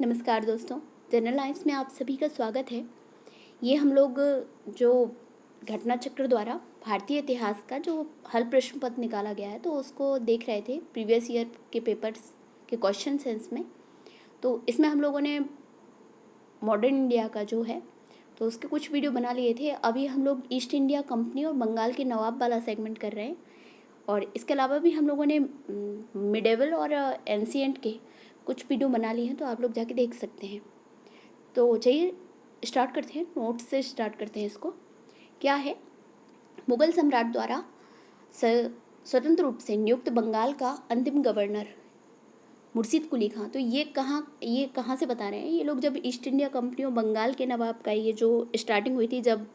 नमस्कार दोस्तों, general lines में आप सभी का स्वागत है। ये हम लोग जो घटना चक्र द्वारा भारतीय इतिहास का जो हल प्रश्न पत्र निकाला गया है तो उसको देख रहे थे प्रीवियस ईयर के पेपर्स के क्वेश्चन सेंस में। तो इसमें हम लोगों ने मॉडर्न इंडिया का जो है तो उसके कुछ वीडियो बना लिए थे। अभी हम लोग ईस्ट इंडिया कंपनी और बंगाल के नवाब वाला सेगमेंट कर रहे हैं और इसके अलावा भी हम लोगों ने मिडेवल और एंशिएंट के कुछ वीडियो बना लिए हैं, तो आप लोग जाके देख सकते हैं। तो चलिए स्टार्ट करते हैं, नोट्स से स्टार्ट करते हैं। इसको क्या है, मुगल सम्राट द्वारा स्वतंत्र रूप से नियुक्त बंगाल का अंतिम गवर्नर मुर्शीद कुली खां। तो ये कहाँ से बता रहे हैं, ये लोग जब ईस्ट इंडिया कंपनी और बंगाल के नवाब का ये जो स्टार्टिंग हुई थी, जब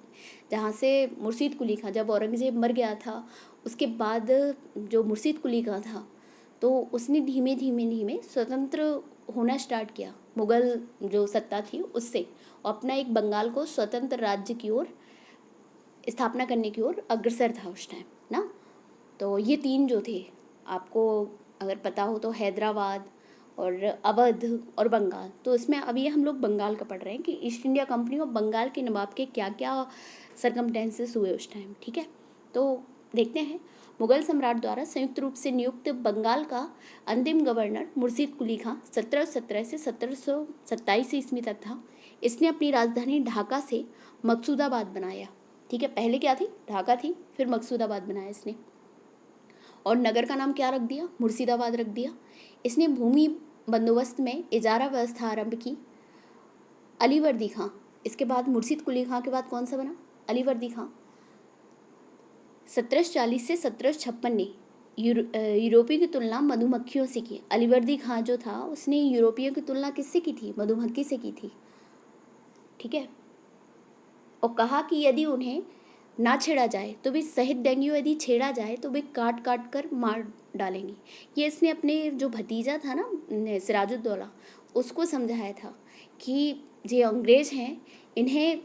जहाँ से मुर्शीद कुली खां, जब औरंगज़ेब मर गया था उसके बाद जो मुर्शीद कुली खां था तो उसने धीमे धीमे स्वतंत्र होना स्टार्ट किया मुग़ल जो सत्ता थी उससे, और अपना एक बंगाल को स्वतंत्र राज्य की ओर स्थापना करने की ओर अग्रसर था उस टाइम ना। तो ये तीन जो थे, आपको अगर पता हो तो हैदराबाद और अवध और बंगाल। तो इसमें अभी हम लोग बंगाल का पढ़ रहे हैं कि ईस्ट इंडिया कंपनी और बंगाल के नवाब के क्या क्या सरकमटेंसेस हुए उस टाइम। ठीक है, तो देखते हैं। मुगल सम्राट द्वारा संयुक्त रूप से नियुक्त बंगाल का अंतिम गवर्नर मुर्शीद कुली खां 1717 से 1727 ईस्वी तक था। इसने अपनी राजधानी ढाका से मकसूदाबाद बनाया। ठीक है, पहले क्या थी, ढाका थी, फिर मकसूदाबाद बनाया इसने, और नगर का नाम क्या रख दिया, मुर्शिदाबाद रख दिया। इसने भूमि बंदोबस्त में इजारा व्यवस्था आरंभ की। अलीवर्दी खां, इसके बाद मुर्शीद कुली खां के बाद कौन सा बना, अलीवर्दी खां। 1740 से 1756 ने यूरोपीय की तुलना मधुमक्खियों से की। अलीवर्दी खां जो था उसने यूरोपियों की तुलना किससे की थी, मधुमक्खी से की थी। ठीक है, और कहा कि यदि उन्हें ना छेड़ा जाए तो वे शहीद देंगी, यदि छेड़ा जाए तो वे काट काट कर मार डालेंगी। ये इसने अपने जो भतीजा था ना सिराजुद्दौला, उसको समझाया था कि ये अंग्रेज हैं, इन्हें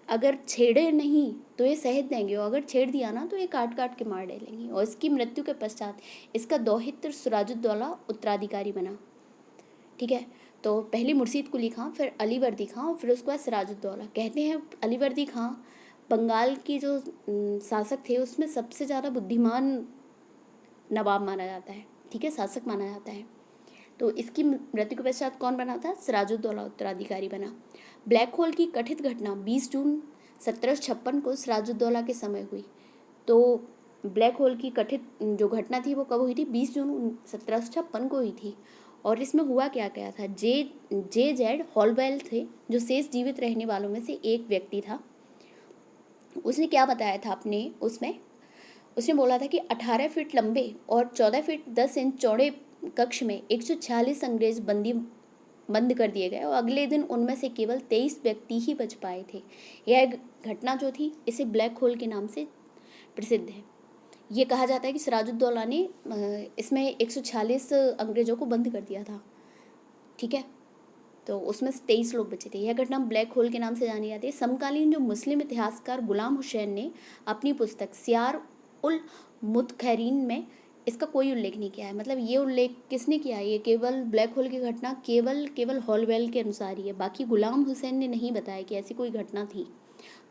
अगर छेड़े नहीं तो ये शहीद देंगे, और अगर छेड़ दिया ना तो ये काट काट के मार डालेंगी। और इसकी मृत्यु के पश्चात इसका दौहित्र सिराजुद्दौला उत्तराधिकारी बना। ठीक है, तो पहले मुर्शीद कुली खां, फिर अलीवर्दी खां, और फिर उसके बाद सिराजुद्दौला। कहते हैं अलीवर्दी खां बंगाल की जो शासक थे उसमें सबसे ज़्यादा बुद्धिमान नवाब माना जाता है। ठीक है, शासक माना जाता है। तो इसकी मृत्यु के पश्चात कौन बना था, सिराजुद्दौला उत्तराधिकारी बना। ब्लैक होल की कथित घटना 20 जून 1756 को सिराजुद्दौला के समय हुई। तो ब्लैक होल की कथित जो घटना थी वो कब हुई थी, 20 जून 1756 को हुई थी। और इसमें हुआ क्या क्या था, जे जेड हॉलवेल थे जो शेष जीवित रहने वालों में से एक व्यक्ति था। उसने क्या बताया था अपने उसमें, उसने बोला था कि 18 फीट लंबे और 14 फीट 10 इंच चौड़े कक्ष में 146 अंग्रेज बंदी बंद कर दिए गए, और अगले दिन उनमें से केवल 23 व्यक्ति ही बच पाए थे। यह घटना जो थी इसे ब्लैक होल के नाम से प्रसिद्ध है। ये कहा जाता है कि सिराजुद्दौला ने इसमें 146 अंग्रेजों को बंद कर दिया था। ठीक है, तो उसमें 23 लोग बचे थे। यह घटना ब्लैक होल के नाम से जानी जाती है। समकालीन जो मुस्लिम इतिहासकार गुलाम हुसैन ने अपनी पुस्तक सियार उल मुतखैरीन में इसका कोई उल्लेख नहीं किया है। मतलब ये उल्लेख किसने किया है, ये केवल ब्लैक होल की घटना केवल हॉलवेल के अनुसार ही है। बाकी गुलाम हुसैन ने नहीं बताया कि ऐसी कोई घटना थी।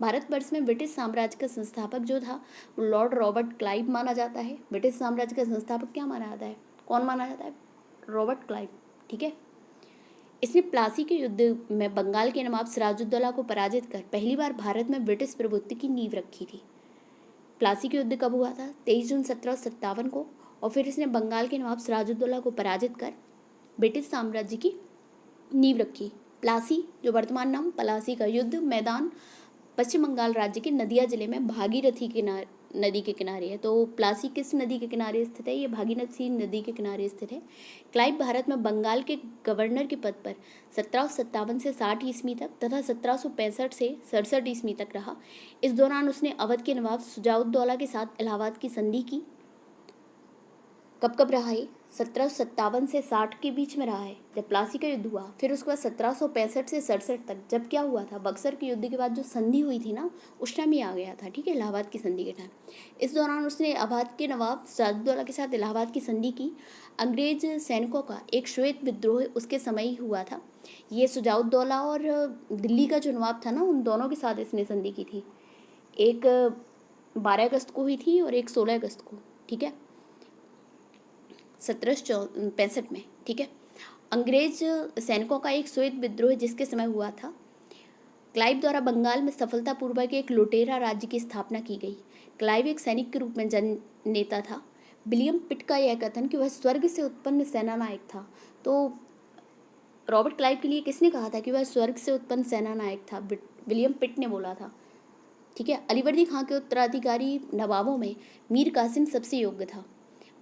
भारतवर्ष में ब्रिटिश साम्राज्य का संस्थापक जो था वो लॉर्ड रॉबर्ट क्लाइव माना जाता है। ब्रिटिश साम्राज्य का संस्थापक क्या माना जाता है, कौन माना जाता है, रॉबर्ट क्लाइव। ठीक है, इसने प्लासी के युद्ध में बंगाल के नवाब सिराजुद्दौला को पराजित कर पहली बार भारत में ब्रिटिश प्रभुत्व की नींव रखी थी। प्लासी का युद्ध कब हुआ था, 23 जून 1757 को, और फिर इसने बंगाल के नवाब सिराजुद्दौला को पराजित कर ब्रिटिश साम्राज्य की नींव रखी। प्लासी जो वर्तमान नाम पलासी का युद्ध मैदान पश्चिम बंगाल राज्य के नदिया जिले में भागीरथी नदी के किनारे है। तो प्लासी किस नदी के किनारे स्थित है, ये भागीरथी नदी के किनारे स्थित है। क्लाइव भारत में बंगाल के गवर्नर के पद पर 1757 से 60 ईस्वी तक तथा 1765 से 67 ईस्वी तक रहा। इस दौरान उसने अवध के नवाब शुजाउद्दौला के साथ इलाहाबाद की संधि की। कब कब रहा है? 1757 से 60 के बीच में रहा है, जब प्लासी का युद्ध हुआ। फिर उसके बाद 1765 से 67 तक, जब क्या हुआ था, बक्सर के युद्ध के बाद जो संधि हुई थी ना, उस टाइम ये आ गया था, ठीक है, इलाहाबाद की संधि के टाइम। इस दौरान उसने अवध के नवाब सिराजुद्दौला के साथ इलाहाबाद की संधि की। अंग्रेज सैनिकों का एक श्वेत विद्रोह उसके समय ही हुआ था। ये सुजाउद्दौला और दिल्ली का जो नवाब था ना, उन दोनों के साथ इसने संधि की थी। एक 12 अगस्त को हुई थी और एक 16 अगस्त को, ठीक है, 1765 में, ठीक है। अंग्रेज सैनिकों का एक श्वेत विद्रोह जिसके समय हुआ था। क्लाइव द्वारा बंगाल में सफलतापूर्वक एक लुटेरा राज्य की स्थापना की गई। क्लाइव एक सैनिक के रूप में जन नेता था। विलियम पिट का यह कथन कि वह स्वर्ग से उत्पन्न सेनानायक था, तो रॉबर्ट क्लाइव के लिए किसने कहा था कि वह स्वर्ग से उत्पन्न सेनानायक था? विलियम पिट ने बोला था, ठीक है। अलीवर्दी खां के उत्तराधिकारी नवाबों में मीर कासिम सबसे योग्य था।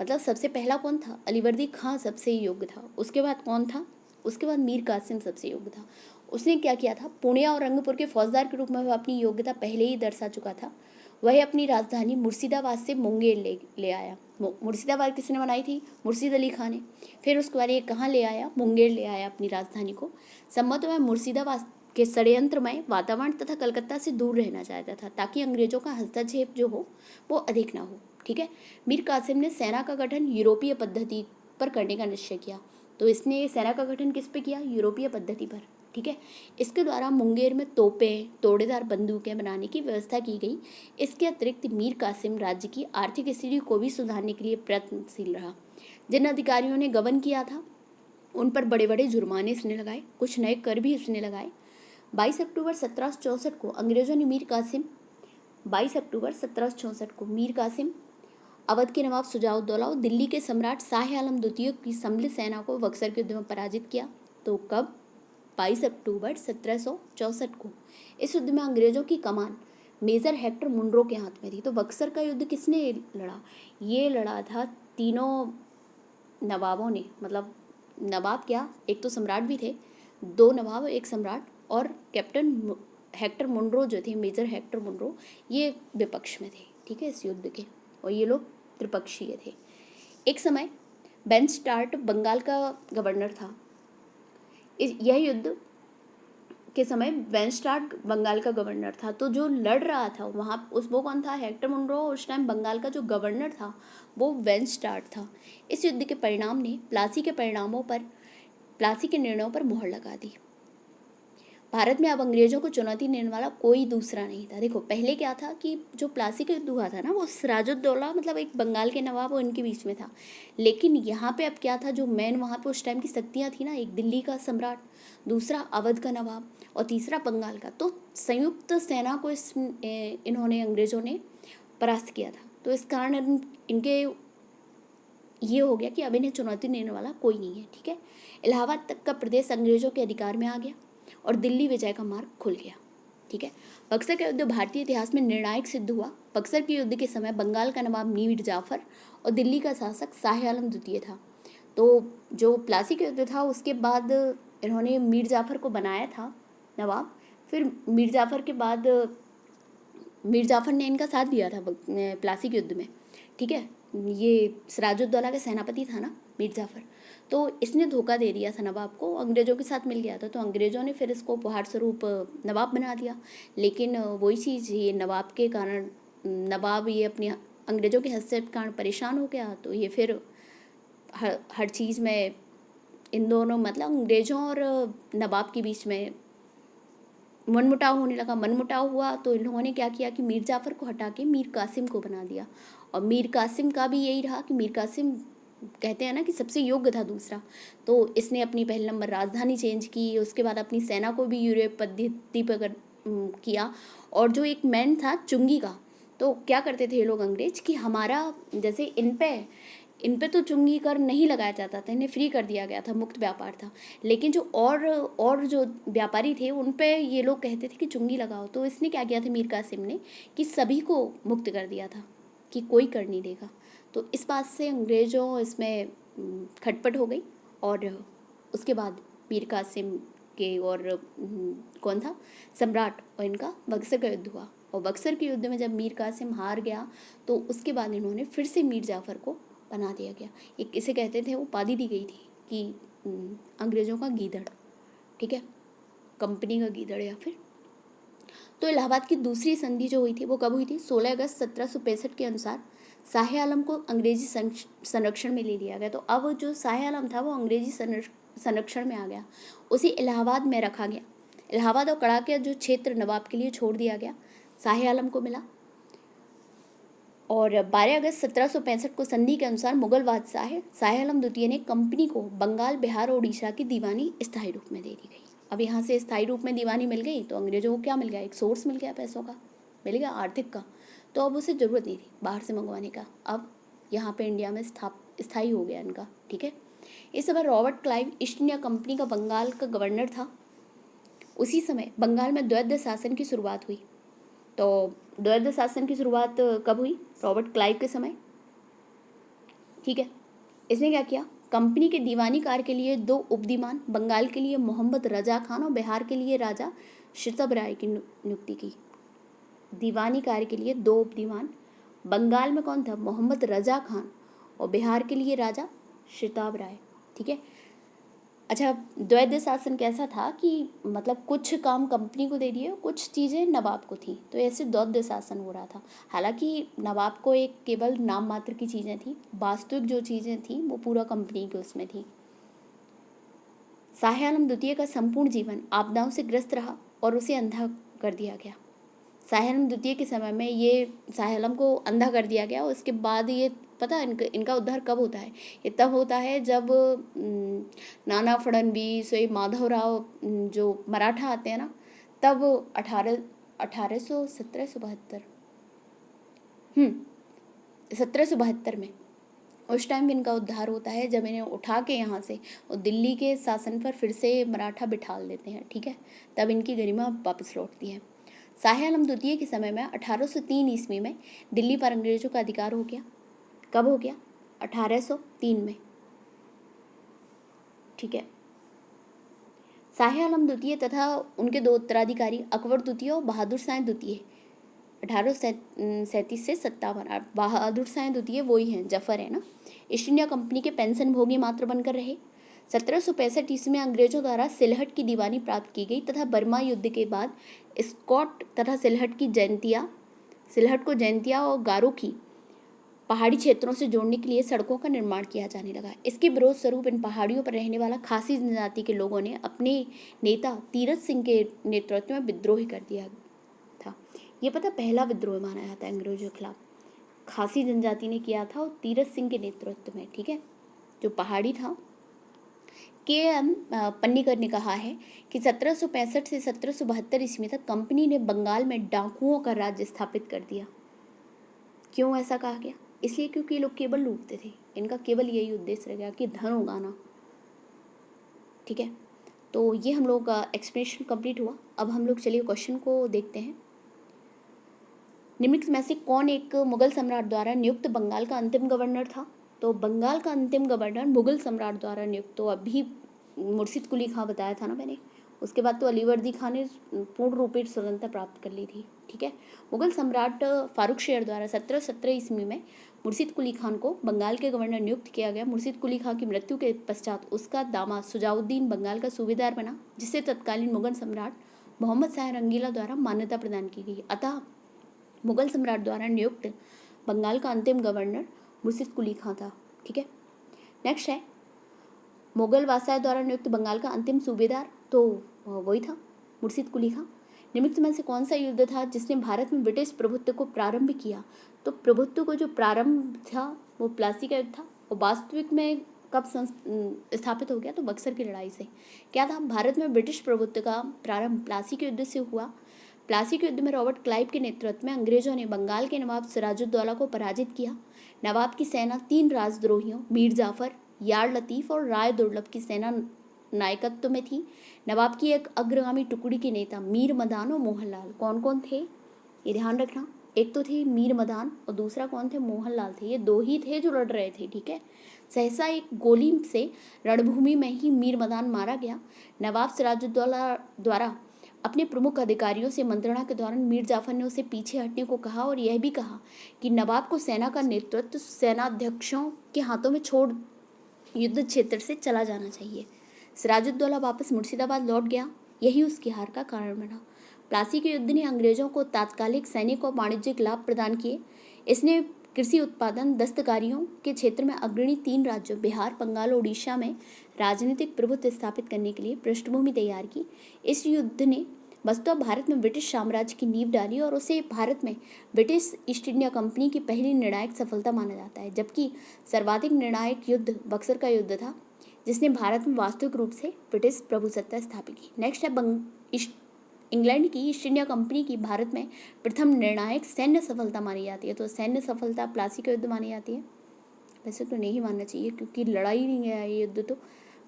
मतलब सबसे पहला कौन था? अलीवर्दी खां सबसे योग्य था। उसके बाद कौन था? उसके बाद मीर कासिम सबसे योग्य था। उसने क्या किया था? पुणे और रंगपुर के फौजदार के रूप में वह अपनी योग्यता पहले ही दर्शा चुका था। वह अपनी राजधानी मुर्शिदाबाद से मुंगेर ले आया। मुर्शिदाबाद किसने बनाई थी? मुर्शिद अली खां ने। फिर उसके बाद ये कहाँ ले आया? मुंगेर ले आया अपनी राजधानी को। संभवतः वह मुर्शिदाबाद के षड्यंत्रमय वातावरण तथा कलकत्ता से दूर रहना चाहता था, ताकि अंग्रेजों का हस्तक्षेप जो हो वो अधिक ना हो, ठीक है। मीर कासिम ने सेना का गठन यूरोपीय पद्धति पर करने का निश्चय किया। तो इसने सेना का गठन किस पे किया? यूरोपीय पद्धति पर, ठीक है। इसके द्वारा मुंगेर में तोपें, तोड़ेदार बंदूकें बनाने की व्यवस्था की गई। इसके अतिरिक्त मीर कासिम राज्य की आर्थिक स्थिति को भी सुधारने के लिए प्रयत्नशील रहा। जिन अधिकारियों ने गबन किया था उन पर बड़े बड़े जुर्माने इसने लगाए, कुछ नए कर भी इसने लगाए। 22 अक्टूबर 1764 को अंग्रेजों ने 22 अक्टूबर 1764 को मीर कासिम, अवध के नवाब सुजाउद्दौला और दिल्ली के सम्राट शाह आलम द्वितीय की सम्मिलित सेना को बक्सर के युद्ध में पराजित किया। तो कब? 22 अक्टूबर 1764 को। इस युद्ध में अंग्रेजों की कमान मेजर हेक्टर मुनरो के हाथ में थी। तो बक्सर का युद्ध किसने लड़ा? ये लड़ा था तीनों नवाबों ने। मतलब नवाब क्या, एक तो सम्राट भी थे, 2 नवाब, एक सम्राट, और कैप्टन हेक्टर मुनरो जो थे, मेजर हेक्टर मुनरो, ये विपक्ष में थे, ठीक है, इस युद्ध के, और ये लोग त्रिपक्षीय थे। एक समय बेनस्टार्ट बंगाल का गवर्नर था। यह युद्ध के समय बेनस्टार्ट बंगाल का गवर्नर था। तो जो लड़ रहा था वहाँ वो कौन था? Hector Munro. उस टाइम बंगाल का जो गवर्नर था वो बेनस्टार्ट था। इस युद्ध के परिणाम ने प्लासी के निर्णयों पर मुहर लगा दी। भारत में अब अंग्रेजों को चुनौती देने वाला कोई दूसरा नहीं था। देखो पहले क्या था कि जो प्लासी का युद्ध हुआ था ना, वो सिराजुद्दौला मतलब एक बंगाल के नवाब और इनके बीच में था। लेकिन यहाँ पे अब क्या था, जो मेन वहाँ पे उस टाइम की शक्तियाँ थी ना, एक दिल्ली का सम्राट, दूसरा अवध का नवाब और तीसरा बंगाल का। तो संयुक्त सेना को इन्होंने अंग्रेजों ने परास्त किया था। तो इस कारण इनके ये हो गया कि अब इन्हें चुनौती देने वाला कोई नहीं है, ठीक है। इलाहाबाद तक का प्रदेश अंग्रेजों के अधिकार में आ गया और दिल्ली विजय का मार्ग खुल गया, ठीक है। बक्सर का युद्ध भारतीय इतिहास में निर्णायक सिद्ध हुआ। बक्सर के युद्ध के समय बंगाल का नवाब मीर जाफर और दिल्ली का शासक शाह आलम द्वितीय था। तो जो प्लासी का युद्ध था उसके बाद इन्होंने मीर जाफर को बनाया था नवाब। फिर मीर जाफर के बाद मीर जाफर ने इनका साथ दिया था प्लासी के युद्ध में, ठीक है। ये सिराजुद्दौला का सेनापति था ना मीर जाफर, तो इसने धोखा दे दिया था नवाब को, अंग्रेजों के साथ मिल गया था। तो अंग्रेजों ने फिर इसको उपहार स्वरूप नवाब बना दिया। लेकिन वही चीज़, ये नवाब के कारण नवाब ये अपनी अंग्रेजों के हस्तक्षेप के कारण परेशान हो गया। तो ये फिर हर चीज़ में इन दोनों मतलब अंग्रेजों और नवाब के बीच में मनमुटाव होने लगा। मनमुटाव हुआ तो इन लोगों ने क्या किया कि मीर जाफर को हटा के मीर कासिम को बना दिया। और मीर कासिम का भी यही रहा कि मीर कासिम कहते हैं ना कि सबसे योग्य था दूसरा। तो इसने अपनी पहले नंबर राजधानी चेंज की, उसके बाद अपनी सेना को भी यूरोप पद्धति पर किया। और जो एक मैन था चुंगी का, तो क्या करते थे ये लोग अंग्रेज कि हमारा जैसे इन पे तो चुंगी कर नहीं लगाया जाता था, इन्हें फ्री कर दिया गया था, मुक्त व्यापार था। लेकिन जो और जो व्यापारी थे उन पे ये लोग कहते थे कि चुंगी लगाओ। तो इसने क्या किया था मीर कासिम ने कि सभी को मुक्त कर दिया था कि कोई कर नहीं देगा। तो इस बात से अंग्रेजों इसमें खटपट हो गई। और उसके बाद मीर कासिम के और कौन था सम्राट और इनका बक्सर का युद्ध हुआ। और बक्सर के युद्ध में जब मीर कासिम हार गया तो उसके बाद इन्होंने फिर से मीर जाफर को बना दिया गया। एक किसे कहते थे, उपाधि दी गई थी कि अंग्रेज़ों का गीदड़, ठीक है, कंपनी का गीदड़ या फिर। तो इलाहाबाद की दूसरी संधि जो हुई थी वो कब हुई थी? 16 अगस्त 1765 के अनुसार शाह आलम को अंग्रेजी संरक्षण में ले लिया गया। तो अब जो शाह आलम था वो अंग्रेजी संरक्षण में आ गया, उसे इलाहाबाद में रखा गया। इलाहाबाद और कड़ा का जो क्षेत्र नवाब के लिए छोड़ दिया गया, शाह आलम को मिला। और 12 अगस्त 1765 को संधि के अनुसार मुगल बादशाह शाह आलम द्वितीय ने कंपनी को बंगाल, बिहार और उड़ीसा की दीवानी स्थायी रूप में दे दी गई। अब यहाँ से स्थायी रूप में दीवानी मिल गई तो अंग्रेजों को क्या मिल गया? एक सोर्स मिल गया, पैसों का मिल गया, आर्थिक का। तो अब उसे ज़रूरत नहीं थी बाहर से मंगवाने का, अब यहाँ पे इंडिया में स्थायी हो गया इनका, ठीक है। इस समय Robert Clive east India company का बंगाल का गवर्नर था। उसी समय बंगाल में द्वैध शासन की शुरुआत हुई। तो द्वैध शासन की शुरुआत कब हुई? रॉबर्ट क्लाइव के समय, ठीक है। इसने क्या किया? कंपनी के दीवानी कार्य के लिए 2 उपदीवान, बंगाल के लिए मोहम्मद रजा खान और बिहार के लिए राजा शितब राय की नियुक्ति की। दीवानी कार्य के लिए 2 उपदीवान, बंगाल में कौन था? मोहम्मद रजा खान, और बिहार के लिए राजा शितब राय, ठीक है। अच्छा, द्वैध शासन कैसा था कि मतलब कुछ काम कंपनी को दे दिए, कुछ चीज़ें नवाब को थी, तो ऐसे द्वैध शासन हो रहा था। हालांकि नवाब को एक केवल नाम मात्र की चीज़ें थी, वास्तविक जो चीज़ें थी वो पूरा कंपनी के उसमें थी। शाह आलम द्वितीय का संपूर्ण जीवन आपदाओं से ग्रस्त रहा और उसे अंधा कर दिया गया। शाह आलम द्वितीय के समय में ये शाह आलम को अंधा कर दिया गया, और उसके बाद ये पता इनका उद्धार कब होता है? ये तब होता है जब नाना फडणवीस, माधवराव जो मराठा आते हैं ना, तब 1772 में उस टाइम इनका उद्धार होता है, जब इन्हें उठा के यहाँ से और दिल्ली के शासन पर फिर से मराठा बिठाल देते हैं, ठीक है। तब इनकी गरिमा वापस लौटती है। शाह आलम द्वितीय के समय में 1803 ईस्वी में दिल्ली पर अंग्रेजों का अधिकार हो गया। कब हो गया? 1803 में, ठीक है। शाह आलम द्वितीय तथा उनके 2 उत्तराधिकारी अकबर द्वितीय और बहादुर शाह द्वितीय 1837 से 57। बहादुर शाह द्वितीय वही हैं, जफर है ना, ईस्ट इंडिया कंपनी के पेंशन भोगी मात्र बनकर रहे। 1765 ईस्वी में अंग्रेजों द्वारा सिलहट की दीवानी प्राप्त की गई तथा बर्मा युद्ध के बाद स्कॉट तथा सिलहट को जैंतिया और गारो की पहाड़ी क्षेत्रों से जोड़ने के लिए सड़कों का निर्माण किया जाने लगा। इसके विरोध स्वरूप इन पहाड़ियों पर रहने वाला खासी जनजाति के लोगों ने अपने नेता तीरथ सिंह के नेतृत्व में विद्रोह कर दिया था। ये पता पहला विद्रोह माना जाता है अंग्रेजों के खिलाफ, खासी जनजाति ने किया था, और तीरथ सिंह के नेतृत्व में, ठीक है। जो पहाड़ी था, के.एम. पन्नीकर ने कहा है कि 1765 से 1772 ईस्वी तक कंपनी ने बंगाल में डाकुओं का राज्य स्थापित कर दिया। क्यों ऐसा कहा गया? इसलिए क्योंकि ये लोग केवल लूटते थे, इनका केवल यही उद्देश्य रह गया कि धन उगाना, ठीक है। तो ये हम लोग का एक्सप्लेनेशन कंप्लीट हुआ। अब हम लोग चलिए क्वेश्चन को देखते हैं। निम्नलिखित में से कौन एक मुगल सम्राट द्वारा नियुक्त बंगाल का अंतिम गवर्नर था? तो बंगाल का अंतिम गवर्नर मुगल सम्राट द्वारा नियुक्त, तो अभी मुर्शिद कुली खां बताया था ना मैंने, उसके बाद तो अलीवर्दी खान ने पूर्ण रूप से स्वतंत्रता प्राप्त कर ली थी, ठीक है। मुगल सम्राट फारूक शेर द्वारा 1717 ईस्वी में मुर्शिद कुली खान को बंगाल के गवर्नर नियुक्त किया गया। मुर्शिद कुली खान की मृत्यु के पश्चात उसका दामाद सुजाउद्दीन बंगाल का सूबेदार बना, जिसे तत्कालीन मुगल सम्राट मोहम्मद शाह रंगीला द्वारा मान्यता प्रदान की गई। अतः मुगल सम्राट द्वारा नियुक्त बंगाल का अंतिम गवर्नर मुर्शिद कुली खां था, ठीक है। नेक्स्ट है मुगल बादशाह द्वारा नियुक्त बंगाल का अंतिम सूबेदार, तो वही था मुर्शिद कुली खां। निम्नलिखित में से कौन सा युद्ध था जिसने भारत में ब्रिटिश प्रभुत्व को प्रारंभ किया? तो प्रभुत्व को जो प्रारंभ था वो प्लासी का युद्ध था, और वास्तविक में कब स्थापित हो गया? तो बक्सर की लड़ाई से। क्या था? भारत में ब्रिटिश प्रभुत्व का प्रारंभ प्लासी के युद्ध से हुआ। प्लासी के युद्ध में रॉबर्ट क्लाइव के नेतृत्व में अंग्रेजों ने बंगाल के नवाब सिराजुद्दौला को पराजित किया। नवाब की सेना 3 राजद्रोहियों मीर जाफर, यार लतीफ़ और राय दुर्लभ की सेना नायकत्व में थी। नवाब की एक अग्रगामी टुकड़ी के नेता मीर मदान और मोहनलाल कौन कौन थे? ये ध्यान रखना, एक तो थे मीर मदान और दूसरा कौन थे? मोहनलाल थे। ये 2 ही थे जो लड़ रहे थे, ठीक है। सहसा एक गोली से रणभूमि में ही मीर मदान मारा गया। नवाब सिराजुद्दौला द्वारा अपने प्रमुख अधिकारियों से मंत्रणा के दौरान मीर जाफर ने उसे पीछे हटने को कहा और यह भी कहा कि नवाब को सेना का नेतृत्व सेनाध्यक्षों के हाथों में छोड़ युद्ध क्षेत्र से चला जाना चाहिए। सिराजुद्दौला वापस मुर्शिदाबाद लौट गया, यही उसकी हार का कारण बना। प्लासी के युद्ध ने अंग्रेजों को तात्कालिक सैनिक और वाणिज्यिक लाभ प्रदान किए। इसने कृषि उत्पादन दस्तकारियों के क्षेत्र में अग्रणी 3 राज्यों बिहार, बंगाल और उड़ीसा में राजनीतिक प्रभुत्व स्थापित करने के लिए पृष्ठभूमि तैयार की। इस युद्ध ने वस्तुतः भारत में ब्रिटिश साम्राज्य की नींव डाली और उसे भारत में ब्रिटिश ईस्ट इंडिया कंपनी की पहली निर्णायक सफलता माना जाता है, जबकि सर्वाधिक निर्णायक युद्ध बक्सर का युद्ध था, जिसने भारत में वास्तविक रूप से ब्रिटिश प्रभुसत्ता स्थापित की। नेक्स्ट है इंग्लैंड की ईस्ट इंडिया कंपनी की भारत में प्रथम निर्णायक सैन्य सफलता मानी जाती है। तो सैन्य सफलता प्लासी का युद्ध मानी जाती है। वैसे तो नहीं मानना चाहिए क्योंकि लड़ा ही नहीं गया ये युद्ध। तो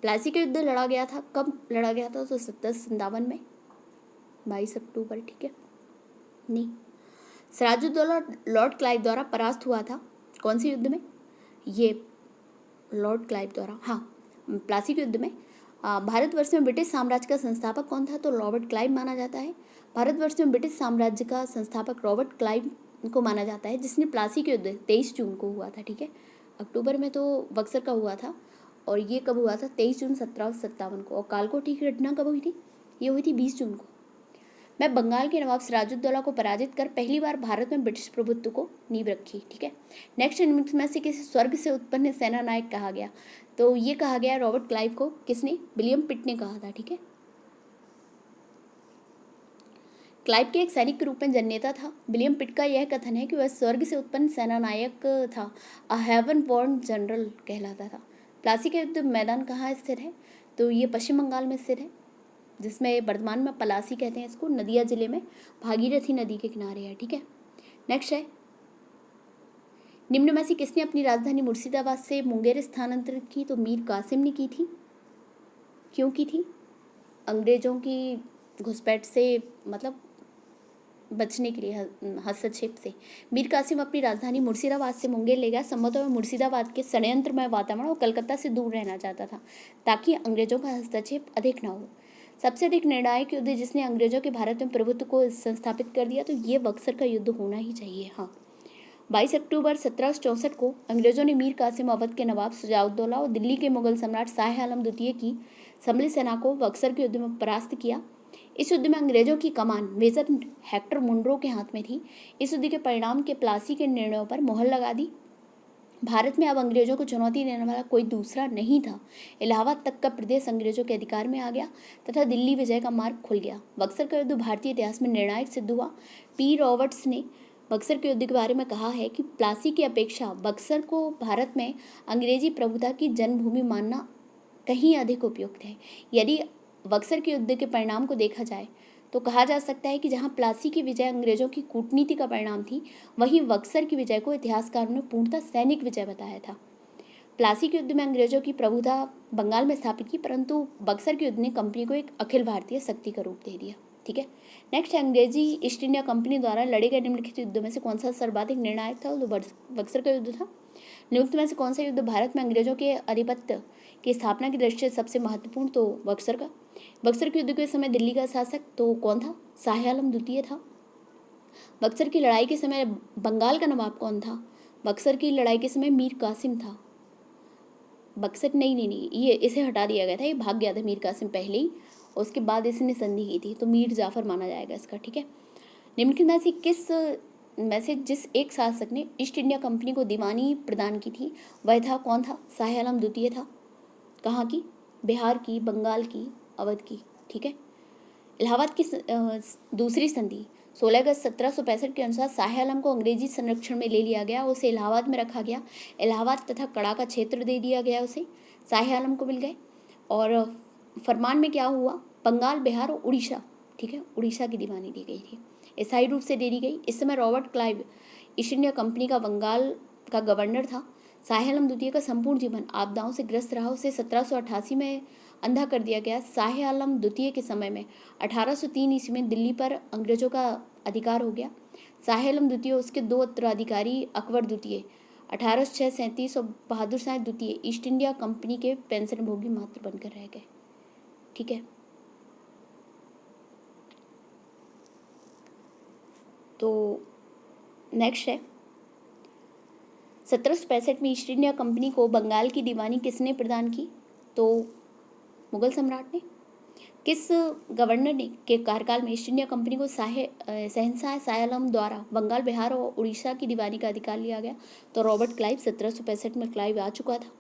प्लासी का युद्ध लड़ा गया था, कब लड़ा गया था? तो 1757 में, 22 अक्टूबर, ठीक है। नहीं, सिराजुद्दौला लॉर्ड क्लाइव द्वारा परास्त हुआ था। कौन से युद्ध में? ये लॉर्ड क्लाइव द्वारा, हाँ, प्लासी के युद्ध में। भारतवर्ष में ब्रिटिश साम्राज्य का संस्थापक कौन था? तो रॉबर्ट क्लाइव माना जाता है। भारतवर्ष में ब्रिटिश साम्राज्य का संस्थापक रॉबर्ट क्लाइव को माना जाता है, जिसने प्लासी के युद्ध 23 जून को हुआ था, ठीक है। अक्टूबर में तो बक्सर का हुआ था और ये कब हुआ था? 23 जून 1757 को। और कालकोट की घटना कब हुई थी? ये हुई थी 20 जून को। मैं बंगाल के नवाब सिराजुद्दौला को पराजित कर पहली बार भारत में ब्रिटिश प्रभुत्व को नींव रखी, ठीक है। नेक्स्ट, निम्न में से किसे स्वर्ग से उत्पन्न सेना नायक कहा गया? तो ये कहा गया रॉबर्ट क्लाइव को। किसने? विलियम पिट ने कहा था, ठीक है। क्लाइव के एक सैनिक के रूप में जननेता था। विलियम पिट का यह कथन है कि वह स्वर्ग से उत्पन्न सेना नायक था, अ हेवन बॉर्न जनरल कहलाता था। प्लासी का युद्ध मैदान कहाँ स्थित है? तो ये पश्चिम बंगाल में स्थित है, जिसमें वर्तमान में पलासी कहते हैं इसको। नदिया जिले में भागीरथी नदी के किनारे है, ठीक है। नेक्स्ट है, निम्न में से किसने अपनी राजधानी मुर्शिदाबाद से मुंगेर स्थानांतरित की? तो मीर कासिम ने की थी। क्यों की थी? अंग्रेजों की घुसपैठ से, मतलब बचने के लिए, हस्तक्षेप से। मीर कासिम अपनी राजधानी मुर्शिदाबाद से मुंगेर ले गया। संभवतः मुर्शिदाबाद के षड्यंत्रमय वातावरण और कलकत्ता से दूर रहना चाहता था, ताकि अंग्रेजों का हस्तक्षेप अधिक न हो। सबसे अधिक निर्णायक युद्ध जिसने अंग्रेजों के भारत में प्रभुत्व को संस्थापित कर दिया, तो ये बक्सर का युद्ध होना ही चाहिए। हाँ, 22 अक्टूबर 1764 को अंग्रेजों ने मीर कासिम, अवध के नवाब शुजाउद्दौला और दिल्ली के मुगल सम्राट शाह आलम द्वितीय की सम्मिलित सेना को बक्सर के युद्ध में परास्त किया। इस युद्ध में अंग्रेजों की कमान मेजर हेक्टर मुनरो के हाथ में थी। इस युद्ध के परिणाम के प्लासी के निर्णयों पर मोहर लगा दी। भारत में अब अंग्रेजों को चुनौती देने वाला कोई दूसरा नहीं था। इलाहाबाद तक का प्रदेश अंग्रेजों के अधिकार में आ गया तथा दिल्ली विजय का मार्ग खुल गया। बक्सर का युद्ध भारतीय इतिहास में निर्णायक सिद्ध हुआ। पी रॉबर्ट्स ने बक्सर के युद्ध के बारे में कहा है कि प्लासी की अपेक्षा बक्सर को भारत में अंग्रेजी प्रभुता की जन्मभूमि मानना कहीं अधिक उपयुक्त है। यदि बक्सर के युद्ध के परिणाम को देखा जाए तो कहा जा सकता है कि जहां प्लासी की विजय अंग्रेजों की कूटनीति का परिणाम थी, वहीं बक्सर की विजय को इतिहासकारों ने पूर्णतः सैनिक विजय बताया था। प्लासी के युद्ध में अंग्रेजों की प्रभुता बंगाल में स्थापित की, परंतु बक्सर के युद्ध ने कंपनी को एक अखिल भारतीय शक्ति का रूप दे दिया, ठीक है। नेक्स्ट, अंग्रेजी ईस्ट इंडिया कंपनी द्वारा लड़े गए निम्नलिखित युद्धों में से कौन सा सर्वाधिक निर्णायक था? तो बक्सर का युद्ध था। निम्नलिखित में से कौन सा युद्ध भारत में अंग्रेजों के आधिपत्य की स्थापना की दृष्टि से सबसे महत्वपूर्ण? तो बक्सर का। बक्सर के युद्ध के समय दिल्ली का शासक तो कौन था? शाह आलम द्वितीय था। बक्सर की लड़ाई के समय बंगाल का नवाब कौन था? बक्सर की लड़ाई के समय मीर कासिम था। बक्सर नहीं, ये इसे हटा दिया गया था, ये भाग गया था मीर कासिम पहले ही, उसके बाद इसने संधि की थी, तो मीर जाफर माना जाएगा इसका, ठीक है। निम्नलिखित में से किस में से जिस एक शासक ने ईस्ट इंडिया कंपनी को दीवानी प्रदान की थी, वह था कौन था? शाह आलम द्वितीय था। कहाँ की? बिहार की, बंगाल की, अवध की, ठीक है। इलाहाबाद की दूसरी संधि 16 अगस्त 1765 के अनुसार शाह आलम को अंग्रेजी संरक्षण में ले लिया गया, उसे इलाहाबाद में रखा गया। इलाहाबाद तथा कड़ा का क्षेत्र दे दिया गया, उसे शाह आलम को मिल गए। और फरमान में क्या हुआ? बंगाल, बिहार और उड़ीसा, ठीक है, उड़ीसा की दीवानी दी गई थी, स्थायी रूप से दे दी गई। इस समय Robert Clive east India company का बंगाल का गवर्नर था। शाह आलम द्वितीय का संपूर्ण जीवन आपदाओं से ग्रस्त रहा, उसे 1788 में अंधा कर दिया गया। शाह आलम द्वितीय के समय में 1803 ईस्वी में दिल्ली पर अंग्रेजों का अधिकार हो गया। शाह आलम द्वितीय, उसके 2 उत्तराधिकारी अकबर द्वितीय 1837 और बहादुर शाह द्वितीय ईस्ट इंडिया कंपनी के पेंशन भोगी मात्र बनकर रह गए, ठीक है। तो नेक्स्ट है 1765 में ईस्ट इंडिया कंपनी को बंगाल की दीवानी किसने प्रदान की? तो मुगल सम्राट ने। किस गवर्नर ने के कार्यकाल में ईस्ट इंडिया कंपनी को शहंशाह शाह आलम द्वारा बंगाल, बिहार और उड़ीसा की दीवानी का अधिकार लिया गया? तो रॉबर्ट क्लाइव। 1765 में क्लाइव आ चुका था।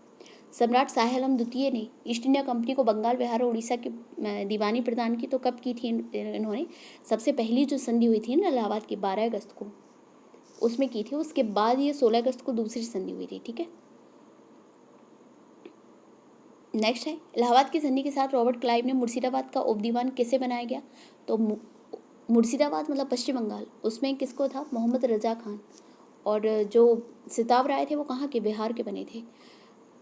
सम्राट शाह आलम द्वितीय ने ईस्ट इंडिया कंपनी को बंगाल, बिहार और उड़ीसा की दीवानी प्रदान की। तो कब की थी इन्होंने? सबसे पहली जो संधि हुई थी ना इलाहाबाद की 12 अगस्त को, उसमें की थी। उसके बाद ये 16 अगस्त को दूसरी संधि हुई थी। ठीक है, नेक्स्ट है इलाहाबाद की संधि के साथ रॉबर्ट क्लाइव ने मुर्शिदाबाद का उपदीवान किसे बनाया गया? तो मुर्शिदाबाद मतलब पश्चिम बंगाल, उसमें किसको था? मोहम्मद रजा खान। और जो सिताब राय थे वो कहाँ के? बिहार के बने थे।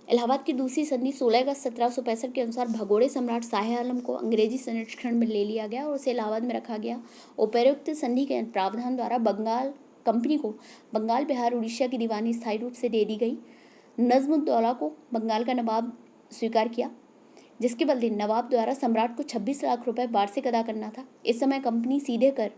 इलाहाबाद की दूसरी संधि 16 अगस्त 1765 के अनुसार भगोड़े सम्राट शाह आलम को अंग्रेजी संरक्षण में ले लिया गया और उसे इलाहाबाद में रखा गया। उपरोक्त संधि के प्रावधान द्वारा बंगाल कंपनी को बंगाल, बिहार, उड़ीसा की दीवानी स्थायी रूप से दे दी गई। नज्म-उद-दौला को बंगाल का नवाब स्वीकार किया, जिसके बदले नवाब द्वारा सम्राट को 26 लाख रुपए वार्षिक अदा करना था। इस समय कंपनी सीधे कर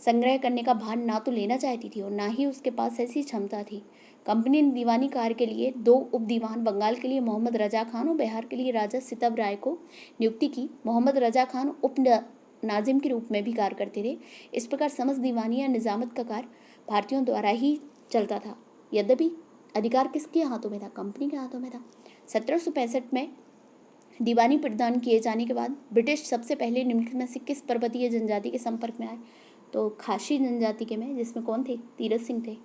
संग्रह करने का भार ना तो लेना चाहती थी और ना ही उसके पास ऐसी क्षमता थी। कंपनी ने दीवानी कार्य के लिए 2 उपदीवान, बंगाल के लिए मोहम्मद रजा खान और बिहार के लिए राजा सितब राय को नियुक्ति की। मोहम्मद रजा खान उप नाजिम के रूप में भी कार्य करते थे। इस प्रकार समस्त दीवानी या निजामत का कार्य भारतीयों द्वारा ही चलता था। यद्यपि अधिकार किसके हाथों में था? कंपनी के हाथों में था। 1765 में दीवानी प्रदान किए जाने के बाद ब्रिटिश सबसे पहले निम्नलिखित में से किस पर्वतीय जनजाति के संपर्क में आए? तो खासी जनजाति के में, जिसमें कौन थे? तीरथ सिंह थे।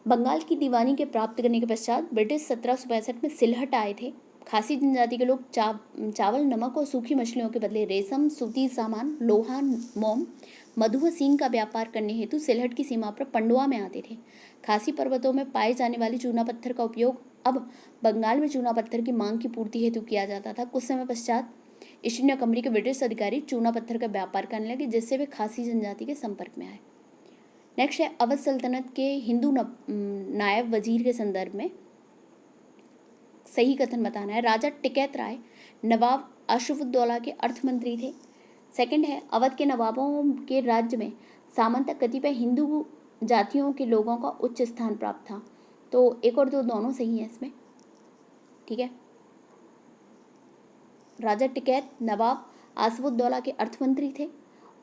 बंगाल की दीवानी के प्राप्त करने के पश्चात ब्रिटिश 1765 में सिलहट आए थे। खासी जनजाति के लोग चावल, नमक और सूखी मछलियों के बदले रेशम, सूती सामान, लोहा, मोम, मधु व सींग का व्यापार करने हेतु सिलहट की सीमा पर पंडुआ में आते थे। खासी पर्वतों में पाए जाने वाले चूना पत्थर का उपयोग अब बंगाल में चूना पत्थर की मांग की पूर्ति हेतु किया जाता था। कुछ समय पश्चात ईस्ट इंडिया कंपनी के ब्रिटिश अधिकारी चूना पत्थर का व्यापार करने लगे, जिससे वे खासी जनजाति के संपर्क में आए। नेक्स्ट है अवध सल्तनत के हिंदू नायब वजीर के संदर्भ में सही कथन बताना है। राजा टिकैत राय नवाब अशरफुद्दौला के अर्थ मंत्री थे। सेकंड है अवध के नवाबों के राज्य में सामंत कतिपय हिंदू जातियों के लोगों का उच्च स्थान प्राप्त था। तो एक और दो दोनों सही है इसमें। ठीक है, राजा टिकैत नवाब आसफुद्दौला के अर्थ मंत्री थे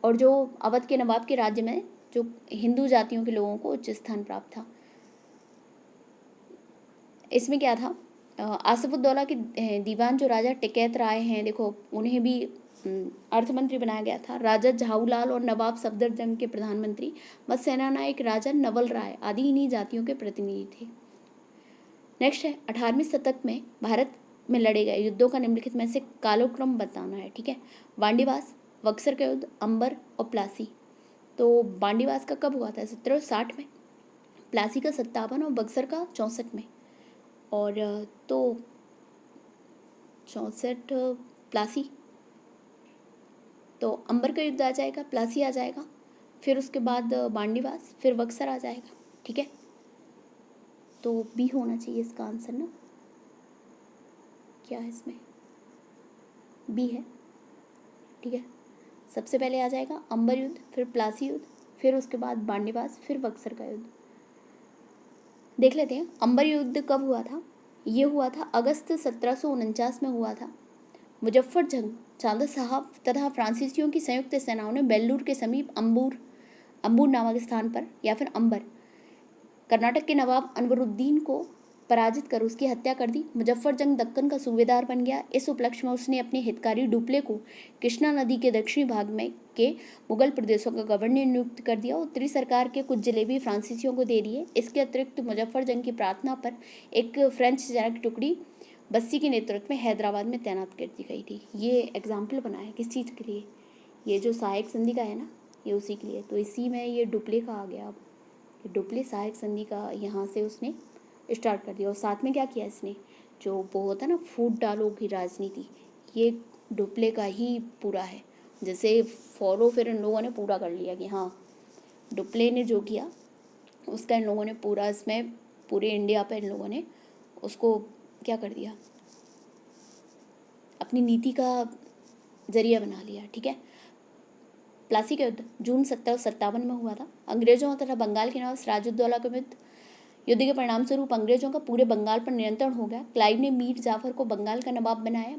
और जो अवध के नवाब के राज्य में जो हिंदू जातियों के लोगों को उच्च स्थान प्राप्त था। इसमें क्या था? आसफुद्दौला के दीवान जो राजा टिकैत राय हैं, देखो उन्हें भी अर्थमंत्री बनाया गया था। राजा झाऊलाल और नवाब सफदरजंग के प्रधानमंत्री व सेनानायक राजा नवल राय आदि इन्हीं जातियों के प्रतिनिधि थे। नेक्स्ट है 18वीं शतक में भारत में लड़े गए युद्धों का निम्नलिखित में से कालक्रम बताना है। ठीक है, बांडीवास, बक्सर का युद्ध, अंबर और प्लासी। तो बांडीवास का कब हुआ था? 1760 में, प्लासी का 57 और बक्सर का 64 में। और तो 64 प्लासी, तो अंबर का युद्ध आ जाएगा, प्लासी आ जाएगा, फिर उसके बाद बांडीवास, फिर बक्सर आ जाएगा। ठीक है, तो बी होना चाहिए इसका आंसर ना। क्या है इसमें? बी है। ठीक है, सबसे पहले आ जाएगा अंबर युद्ध, फिर प्लासी युद्ध, फिर उसके बाद बांडीवास, फिर बक्सर का युद्ध। देख लेते हैं अंबर युद्ध कब हुआ था। ये हुआ था अगस्त 1749 में हुआ था। मुजफ्फरजंग, चांदा साहब तथा फ्रांसीसियों की संयुक्त सेनाओं ने बेल्लूर के समीप अंबूर नामक स्थान पर, या फिर अंबर, कर्नाटक के नवाब अनवरुद्दीन को पराजित कर उसकी हत्या कर दी। मुजफ्फरजंग दक्कन का सूबेदार बन गया। इस उपलक्ष्य में उसने अपने हितकारी डुप्ले को कृष्णा नदी के दक्षिणी भाग में के मुगल प्रदेशों का गवर्नर नियुक्त कर दिया। उत्तरी सरकार के कुछ जिले भी फ्रांसीसियों को दे दिए। इसके अतिरिक्त मुजफ्फरजंग की प्रार्थना पर एक फ्रेंच सेना की टुकड़ी बस्सी के नेतृत्व में हैदराबाद में तैनात कर दी गई थी। ये एग्जाम्पल बना है किस चीज़ के लिए? ये जो सहायक संधि का है ना, ये उसी के लिए। तो इसी में ये डुप्ले का आ गया। अब डुप्ले सहायक संधि का यहाँ से उसने स्टार्ट कर दिया। और साथ में क्या किया इसने, जो वो होता है ना फूट डालो की राजनीति, ये डुप्ले का ही पूरा है। जैसे फॉलो फिर इन लोगों ने पूरा कर लिया कि हाँ डुप्ले ने जो किया उसका इन लोगों ने पूरा, इसमें पूरे इंडिया पे इन लोगों ने उसको क्या कर दिया, अपनी नीति का जरिया बना लिया। ठीक है, प्लासी का युद्ध जून 1757 में हुआ था। अंग्रेजों तथा बंगाल के नवाब सिराजुद्दौला के युद्ध के परिणाम स्वरूप अंग्रेजों का पूरे बंगाल पर नियंत्रण हो गया। क्लाइव ने मीर जाफर को बंगाल का नवाब बनाया।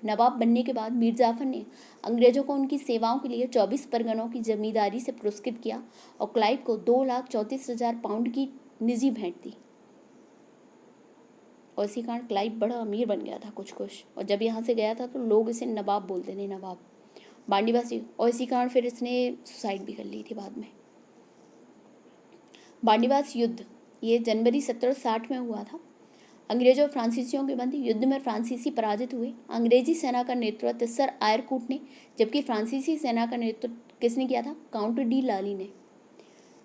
नवाब बनने के बाद मीर जाफर ने अंग्रेजों को उनकी सेवाओं के लिए 24 परगनों की जमींदारी से पुरस्कृत किया और क्लाइव को 2,34,000 पाउंड की निजी भेंट दी। और इसी कारण क्लाइव बड़ा अमीर बन गया था कुछ कुछ, और जब यहाँ से गया था तो लोग इसे नवाब बोलते थे, नवाब बांडीवासी। और इसी कारण फिर इसने सुसाइड भी कर ली थी बाद में। बांडीवास युद्ध ये जनवरी 1760 में हुआ था। अंग्रेजों और फ्रांसीसियों के मध्य युद्ध में फ्रांसीसी पराजित हुए। अंग्रेजी सेना का नेतृत्व सर आयरकूट ने, जबकि फ्रांसीसी सेना का नेतृत्व किसने किया था? काउंट डी लाली ने।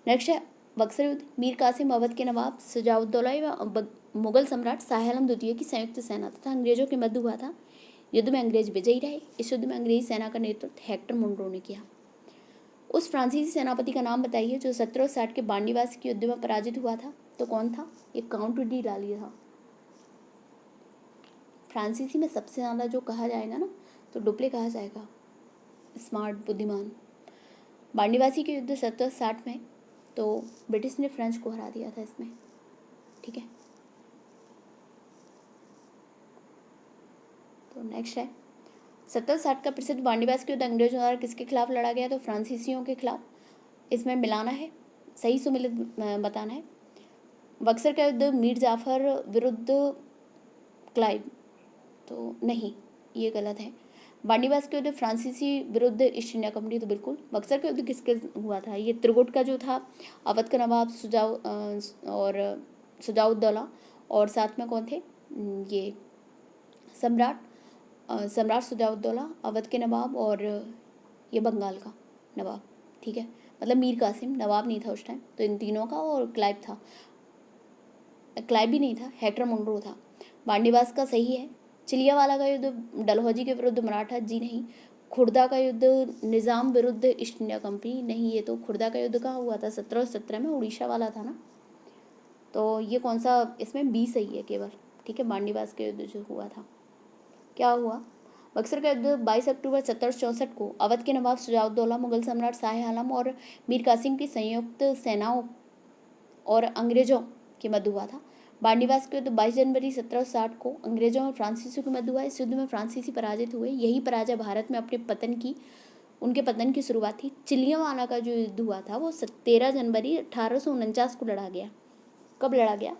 नेक्स्ट है बक्सर युद्ध। मीर कासिम अवध के नवाब शुजाउद्दौला व मुगल सम्राट शाह आलम द्वितीय की संयुक्त सेना तथा अंग्रेजों के मध्य हुआ था। युद्ध में अंग्रेज विजयी रहे। इस युद्ध में अंग्रेजी सेना का नेतृत्व हेक्टर मुनरो ने किया। उस फ्रांसीसी सेनापति का नाम बताइए जो 1760 के बांडीवास के युद्ध में पराजित हुआ था। तो कौन था? ये काउंट डी लाली था। फ्रांसीसी में सबसे ज़्यादा जो कहा जाएगा ना, तो डुप्ले कहा जाएगा, स्मार्ट, बुद्धिमान। बांडीवासी के युद्ध 1760 में तो ब्रिटिश ने फ्रेंच को हरा दिया था इसमें, ठीक है। तो नेक्स्ट है 1760 का प्रसिद्ध बांडीवास के युद्ध अंग्रेजों द्वारा किसके खिलाफ लड़ा गया? तो फ्रांसीसियों के खिलाफ। इसमें मिलाना है, सही सुमिलित बताना है। बक्सर का युद्ध मीर जाफर विरुद्ध क्लाइव, तो नहीं, ये गलत है। बांडीवास के युद्ध फ्रांसीसी विरुद्ध ईस्ट इंडिया कंपनी, तो बिल्कुल। बक्सर का युद्ध किसके हुआ था? ये त्रिगुट का जो था, अवध का नवाब शुजाउद्दौला और साथ में कौन थे? ये सम्राट शुजाउद्दौला, अवध के नवाब और ये बंगाल का नवाब, ठीक है। मतलब मीर कासिम नवाब नहीं था उस टाइम, तो इन तीनों का, और क्लाइव था, क्लाइव भी नहीं था, हेक्टर मुनरो था। बांडीवास का सही है। चिलियावाला का युद्ध डलहौजी के विरुद्ध मराठा, जी नहीं। खुर्दा का युद्ध निज़ाम विरुद्ध ईस्ट इंडिया कंपनी, नहीं। ये तो खुर्दा का युद्ध कहाँ हुआ था? 1717 में, उड़ीसा वाला था ना। तो ये कौन सा? इसमें बी सही है केवल, ठीक है। बांडीवास का युद्ध जो हुआ था, क्या हुआ? बक्सर का युद्ध 22 अक्टूबर 1764 को अवध के नवाब शुजाउद्दौला, मुगल सम्राट शाह आलम और मीर कासिम की संयुक्त सेनाओं और अंग्रेजों के मध्य हुआ था। बांडीवास के युद्ध 22 जनवरी 1760 को अंग्रेजों और फ्रांसीसियों के मध्य हुआ। इस युद्ध में फ्रांसीसी पराजित हुए। यही पराजय भारत में उनके पतन की शुरुआत थी। चिलियावाला का जो युद्ध हुआ था वो 13 जनवरी 1849 को लड़ा गया। कब लड़ा गया?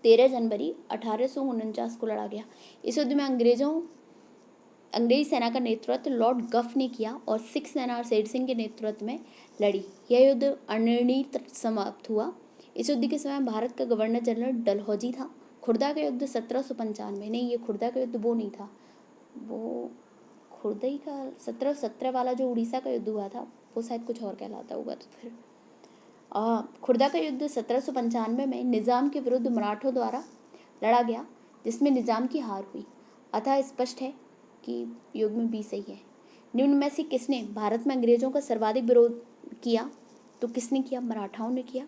13 जनवरी 1849 को लड़ा गया। इस युद्ध में अंग्रेजी सेना का नेतृत्व लॉर्ड गफ ने किया और सिख सेना और शेर सिंह के नेतृत्व में लड़ी। यह युद्ध अनिर्णीत समाप्त हुआ। इस युद्ध के समय भारत का गवर्नर जनरल डलहौजी था। खुर्दा का युद्ध 1795, नहीं, ये खुर्दा का युद्ध वो नहीं था, वो खुर्दई का 1717 वाला जो उड़ीसा का युद्ध हुआ था वो शायद कुछ और कहलाता होगा। तो फिर खुर्दा का युद्ध 1795 में निज़ाम के विरुद्ध मराठों द्वारा लड़ा गया, जिसमें निज़ाम की हार हुई। अतः स्पष्ट है कि युग में बी सही है। निम्न में से किसने भारत में अंग्रेजों का सर्वाधिक विरोध किया? तो किसने किया? मराठाओं ने किया।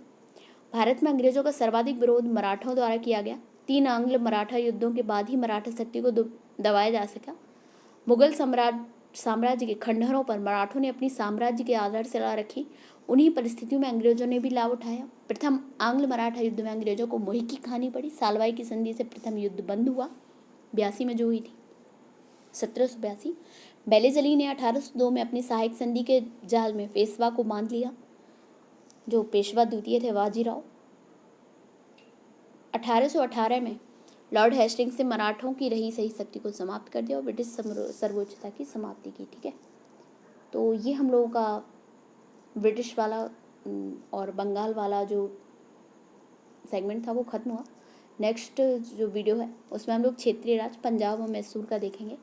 भारत में अंग्रेजों का सर्वाधिक विरोध मराठाओं द्वारा किया गया। 3 आंग्ल मराठा युद्धों के बाद ही मराठा शक्ति को दबाया जा सका। मुगल साम्राज्य के खंडहरों पर मराठों ने अपनी साम्राज्य की आधारशिला रखी। उन्हीं परिस्थितियों में अंग्रेजों ने भी लाभ उठाया। प्रथम आंग्ल मराठा युद्ध में अंग्रेजों को मुँह की खानी पड़ी। सालवाई की संधि से प्रथम युद्ध बंद हुआ, 82 में जो हुई थी, 1782। बेलेज अली ने 1802 में अपनी सहायक संधि के जाल में पेशवा को बांध लिया, जो पेशवा द्वितीय थे, बाजीराव। 1818 में लॉर्ड हेस्टिंग्स ने मराठों की रही सही शक्ति को समाप्त कर दिया और ब्रिटिश सर्वोच्चता की समाप्ति की, ठीक है। तो ये हम लोगों का ब्रिटिश वाला और बंगाल वाला जो सेगमेंट था वो खत्म हुआ। नेक्स्ट जो वीडियो है उसमें हम लोग क्षेत्रीय राज्य पंजाब और मैसूर का देखेंगे।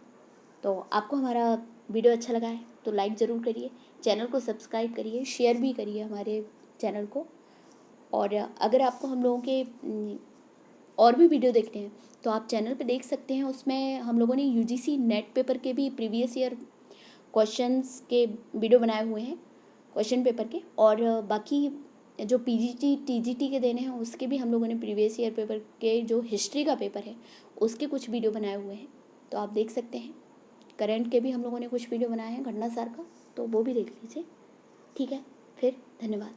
तो आपको हमारा वीडियो अच्छा लगा है तो लाइक ज़रूर करिए, चैनल को सब्सक्राइब करिए, शेयर भी करिए हमारे चैनल को। और अगर आपको हम लोगों के और भी वीडियो देखने हैं तो आप चैनल पे देख सकते हैं। उसमें हम लोगों ने यूजीसी नेट पेपर के भी प्रीवियस ईयर क्वेश्चंस के वीडियो बनाए हुए हैं, क्वेश्चन पेपर के, और बाकी जो पीजीटी टीजीटी के देने हैं उसके भी हम लोगों ने प्रीवियस ईयर पेपर के जो हिस्ट्री का पेपर है उसके कुछ वीडियो बनाए हुए हैं, तो आप देख सकते हैं। करंट के भी हम लोगों ने कुछ वीडियो बनाए हैं, घटनासार का। तो वो भी देख लीजिए। ठीक है, फिर धन्यवाद।